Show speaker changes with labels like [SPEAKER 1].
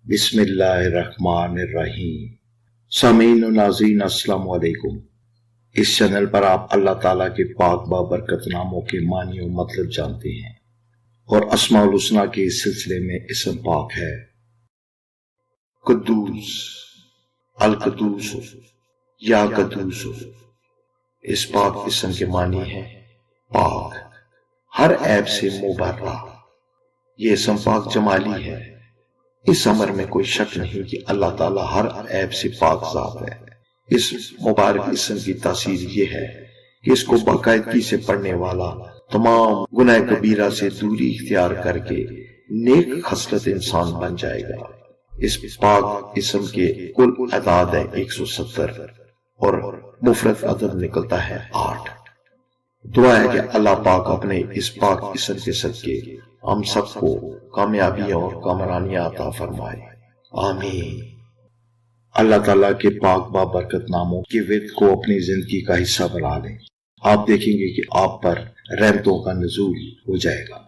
[SPEAKER 1] بسم اللہ الرحمن الرحیم۔ سامعین و ناظرین السلام علیکم۔ اس چینل پر آپ اللہ تعالیٰ کے پاک بابرکت ناموں کے معنی و مطلب جانتے ہیں، اور اسماء الحسنی کے اس سلسلے میں اسم پاک ہے قدوس، القدوس یا قدوس۔ اس پاک اسم کے معنی ہے پاک، ہر عیب سے مبرہ۔ یہ اسم پاک جمالی ہے۔ اس امر میں کوئی شک نہیں کہ اللہ تعالیٰ ہر عیب سے پاک ذات ہے۔ اس مبارک اسم کی تاثیر یہ ہے کہ اس کو باقاعدگی سے پڑھنے والا تمام گناہ کبیرہ سے دوری اختیار کر کے نیک خصلت انسان بن جائے گا۔ اس پاک اسم کے کل اعداد ہے 170 اور مفرد عدد نکلتا ہے 8۔ دعا ہے کہ اللہ پاک اپنے اس پاک اسم کے صدقے ہم سب کو کامیابی اور کامرانی عطا فرمائے، آمین۔ اللہ تعالیٰ کے پاک بابرکت ناموں کے ورد کو اپنی زندگی کا حصہ بنا لیں، آپ دیکھیں گے کہ آپ پر رحمتوں کا نزول ہو جائے گا۔